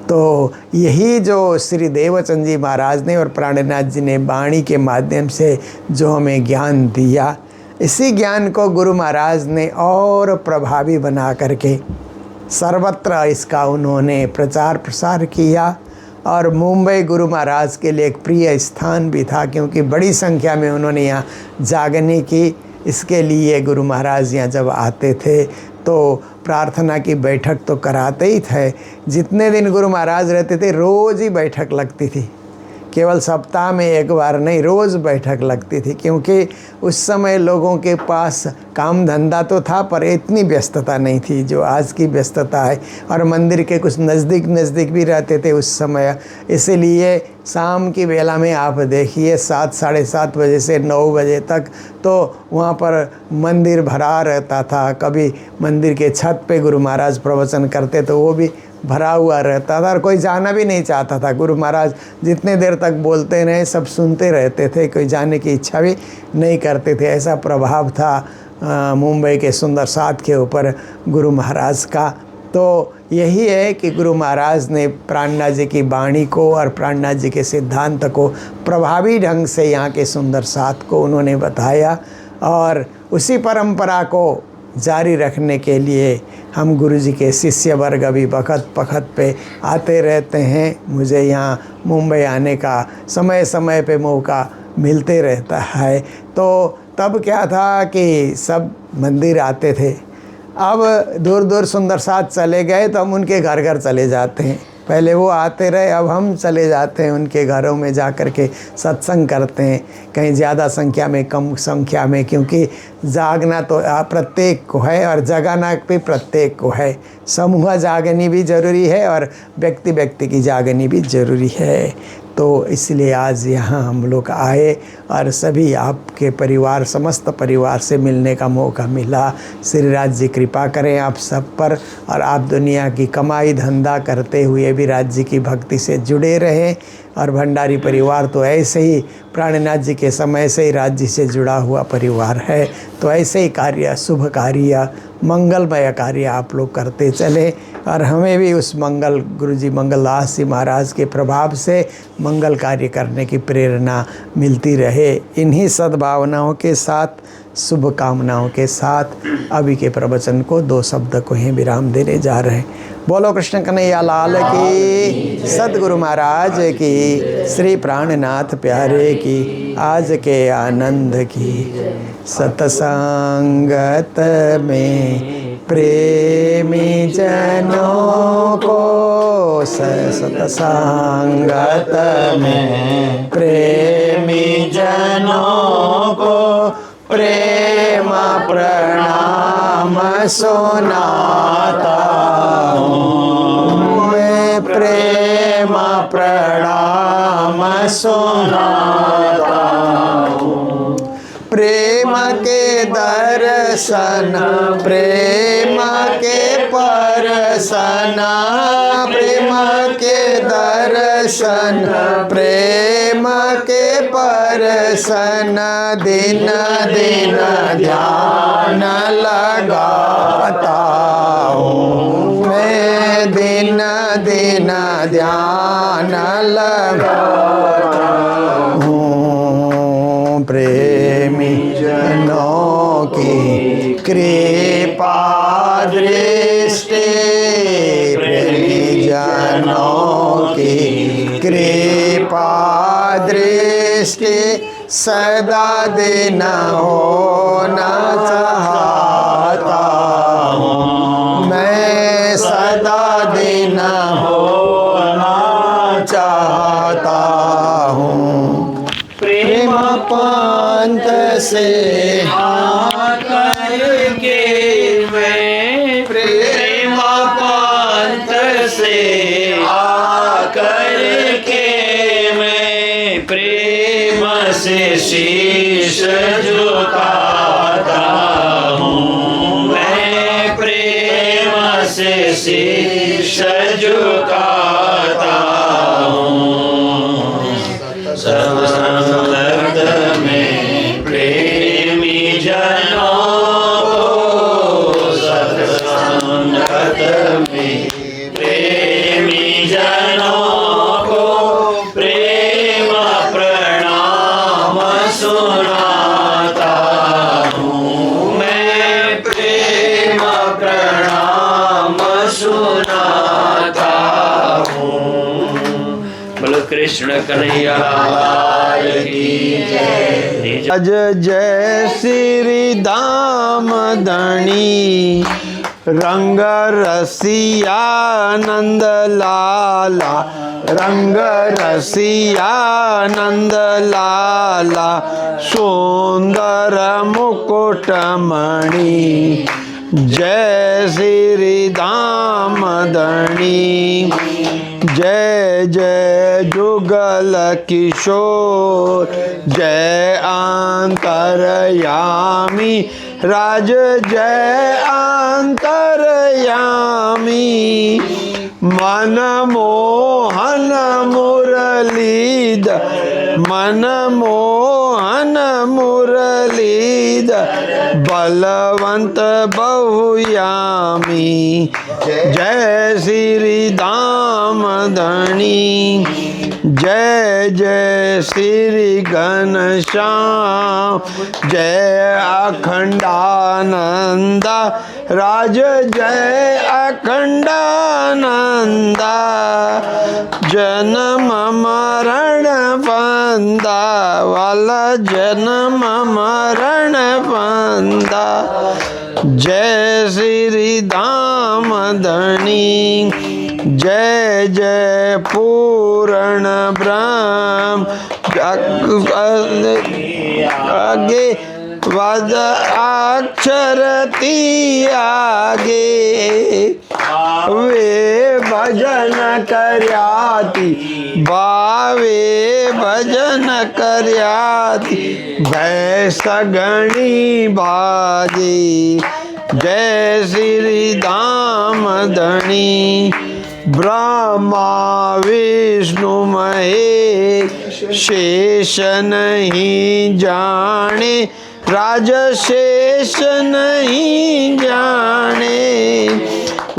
तो यही जो श्री देवचंद जी महाराज ने और प्राणनाथ जी ने वाणी के माध्यम से जो हमें ज्ञान दिया, इसी ज्ञान को गुरु महाराज ने और प्रभावी बना करके सर्वत्र इसका उन्होंने प्रचार प्रसार किया। और मुंबई गुरु महाराज के लिए एक प्रिय स्थान भी था, क्योंकि बड़ी संख्या में उन्होंने यहाँ जागने की, इसके लिए गुरु महाराज यहाँ जब आते थे तो प्रार्थना की बैठक तो कराते ही थे। जितने दिन गुरु महाराज रहते थे रोज़ ही बैठक लगती थी, केवल सप्ताह में एक बार नहीं, रोज़ बैठक लगती थी। क्योंकि उस समय लोगों के पास काम धंधा तो था, पर इतनी व्यस्तता नहीं थी जो आज की व्यस्तता है। और मंदिर के कुछ नज़दीक भी रहते थे उस समय, इसलिए शाम की बेला में आप देखिए 7, साढ़े 7 बजे से 9 बजे तक तो वहाँ पर मंदिर भरा रहता था। कभी मंदिर के छत पे गुरु महाराज प्रवचन करते तो वो भी भरा हुआ रहता था और कोई जाना भी नहीं चाहता था। गुरु महाराज जितने देर तक बोलते रहे सब सुनते रहते थे, कोई जाने की इच्छा भी नहीं करते थे। ऐसा प्रभाव था मुंबई के सुंदर साथ के ऊपर गुरु महाराज का। तो यही है कि गुरु महाराज ने प्राणनाथ जी की वाणी को और प्राणनाथ जी के सिद्धांत को प्रभावी ढंग से यहाँ के सुंदर साथ को उन्होंने बताया। और उसी परंपरा को जारी रखने के लिए हम गुरु जी के शिष्य वर्ग अभी वक्त पे आते रहते हैं। मुझे यहाँ मुंबई आने का समय समय पे मौका मिलते रहता है। तो तब क्या था कि सब मंदिर आते थे, अब दूर दूर सुंदर साथ चले गए तो हम उनके घर घर चले जाते हैं। पहले वो आते रहे, अब हम चले जाते हैं उनके घरों में जा कर के सत्संग करते हैं, कहीं ज़्यादा संख्या में कम संख्या में, क्योंकि जागना तो प्रत्येक को है और जगाना भी प्रत्येक को है। समूह जागनी भी ज़रूरी है और व्यक्ति व्यक्ति की जागनी भी ज़रूरी है। तो इसलिए आज यहाँ हम लोग आए और सभी आपके परिवार, समस्त परिवार से मिलने का मौका मिला। श्री राज जी कृपा करें आप सब पर, और आप दुनिया की कमाई धंधा करते हुए भी राज जी की भक्ति से जुड़े रहें। और भंडारी परिवार तो ऐसे ही प्राणनाथ जी के समय से ही राज जी से जुड़ा हुआ परिवार है, तो ऐसे ही कार्य, शुभ कार्य, मंगलमय कार्य आप लोग करते चले और हमें भी उस मंगल, गुरु जी मंगलदास जी महाराज के प्रभाव से मंगल कार्य करने की प्रेरणा मिलती रहे। इन्हीं सद्भावनाओं के साथ, शुभ कामनाओं के साथ अभी के प्रवचन को 2 शब्द को ही विराम देने जा रहे हैं। बोलो कृष्ण कन्हैया लाल की, सद्गुरु महाराज की, श्री प्राणनाथ प्यारे की, आज के आनंद की। सतसंगत में प्रेमी जनों को, सतसंगत में प्रेमी जनों को प्रेम प्रणाम सुनाता हूँ, मैं प्रेम प्रणाम सुनाता हूँ। प्रेम के दर्शन, प्रेम के परसन, प्रेम के दर्शन, प्रेम के परसन, दिन दिन ध्यान लगाता हूँ, मैं दिन दिन ध्यान लगाता हूँ। प्रेमी जनों की कृपा दृष्टि, प्रेमी जनों की कृपा दृष्टि सदा दिन होना चाहता हूँ, मैं सदा दिन होना चाहता हूँ। प्रेम पंथ से आकर के मैं, प्रेम पंथ से आकर के मैं प्रेम से शीश झुकाता हूँ, मैं प्रेम से शीश झुकाता हूँ। सत्संग में प्रेमी जनों को, सत्संगत में प्रेमी जनों को प्रेम प्रणाम सुनाता हूँ, मैं प्रेम प्रणाम सुनाता हूँ। बोलो कृष्ण कन्हैया लाल की जय। अज जय श्री दाम धनी, रंग रसिया नंद लाला, रंग रसिया नंद लाला, सुंदर मुकुट मणि, जय श्री दाम धनी। जय जय जुगल किशोर, जय अंतरयामी राज, जय अंतरयामी। मन मोहन मुरलीधर, मन मोहन मुरलीधर, बलवंत बहुयामी, जय श्री दाम धनी। जय जय श्री घनश्याम, जय अखंडानंदा राज, जय अखंडानंदा। जन्म मरण बंदा वाला, जन्म मरण बंदा, जय श्री दाम धनी। जय जय पूर्ण ब्रह्म आगे वद अक्षर ती आगे वे भजन कर्याति बावे भजन कर्याति भय सगणी बाजे जय श्री दाम धनी ब्रह्मा विष्णु महेश शेष नहीं जाने राजशेष नहीं जाने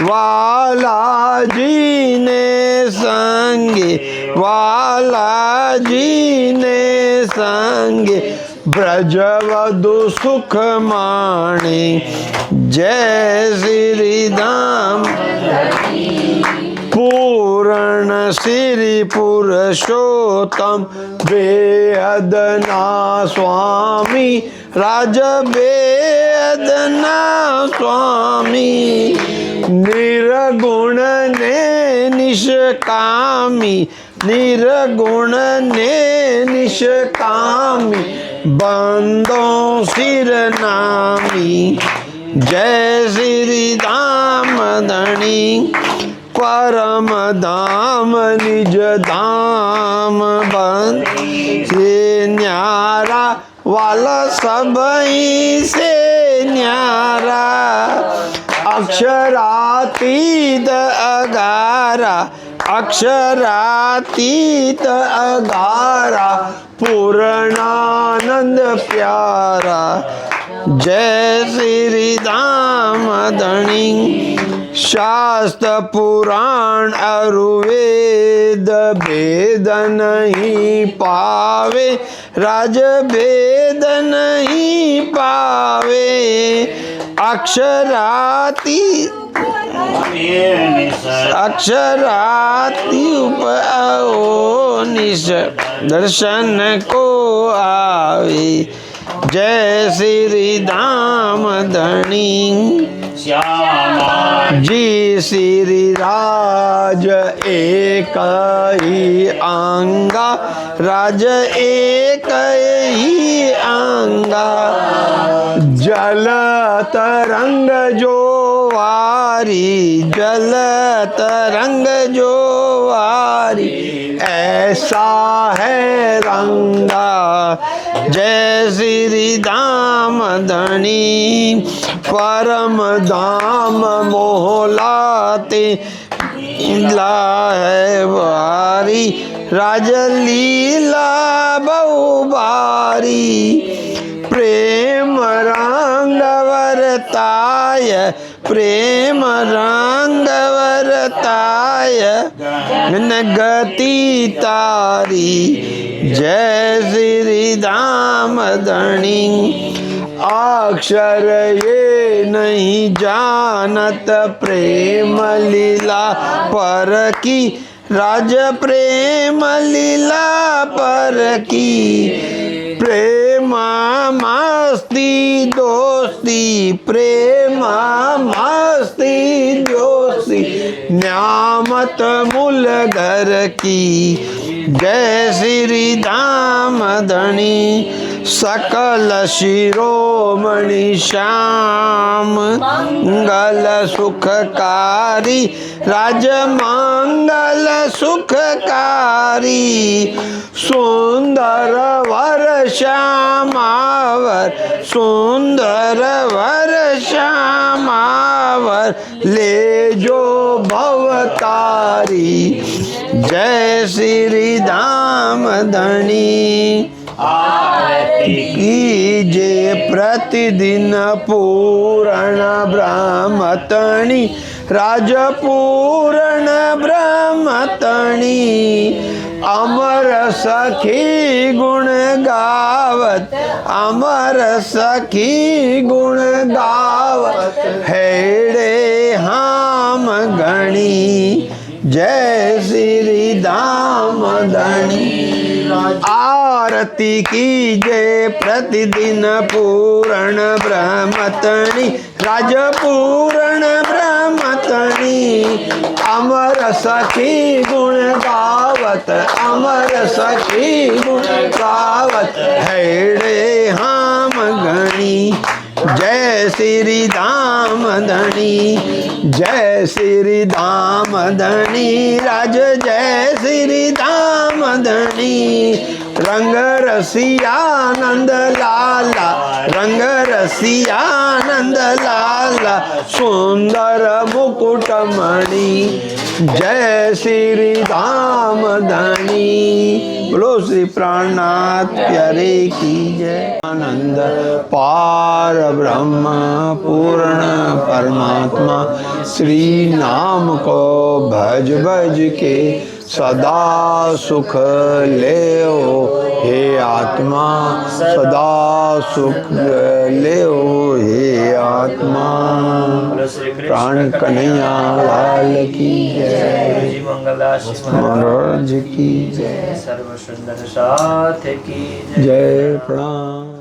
वाला जी ने संगे वाला जी ने संगे ब्रजवधु सुख माणे जय श्री धाम पूर्ण श्री पुरुषोत्तम वेदना स्वामी राज वेदना स्वामी निर्गुण ने निष्कामी निर्गुण ने निष्कामी बंदों सिर नामी जय श्री धाम धनी परम धाम निज धाम बन से न्यारा वाला सबई से न्यारा अक्षरातीत अगारा अक्षरातीत अगारा पूर्णानंद प्यारा जय श्री धाम धनी शास्त्र पुराण अरुवेद भेद नहीं पावे राज भेद नहीं पावे अक्षराती अक्षराती निश दर्शन को आवे जय श्री धाम धनी जी श्री राज एक ही अंगा राज एक ही अंगा जल तरंग जो वारी जल तरंग जो वारी ऐसा है रंगा जय श्री धाम धनी परम धाम मोहलाते ला है बारी राजलीला बहुबारी प्रेम रंग वरताय प्रेम रंग वरताय गति तारी जय श्री धाम धनी अक्षर ये नहीं जानत प्रेम लीला पर की राज प्रेम लीला पर की प्रेम मस्ती दोस्ती प्रेम मस्ती दोस्ती न्यामत मूल घर की जय श्री धाम धनी सकल शिरोमणि श्याम मंगल सुखकारी राज मंगल सुखकारी सुंदर वर श्यामावर सुंदर वर श्यामावर ले जो भवतारी जय श्री धाम धनी कीजे प्रतिदिन पूर्ण ब्रह्मतणी राज पूर्ण ब्रह्मतणी अमर सखी गुण गावत अमर सखी गुण गावत हेड़े हम गणी जय श्री धाम धनी आर रति की जय प्रतिदिन पूरण ब्रह्मतणी राज पूरण ब्रह्मतणी अमर सखी गुण गावत अमर सखी गुण गावत हैड़े हम गणी जय श्री धाम धनी जय श्री धाम धनी राज जय श्री धाम धनी रंग रसियानंद लाला रंग रसियानंद लाला सुंदर मुकुटमणि जय श्री धाम धनी बोलो श्री प्राणनाथ प्यारे की जय आनंद पार ब्रह्म पूर्ण परमात्मा श्री नाम को भज भज के सदा सुख ले हे आत्मा सदा सुख ले हे आत्मा प्राण कन्हैया लाल की जय महाराज की जय सर्व सुंदर साथ की जय प्रणाम।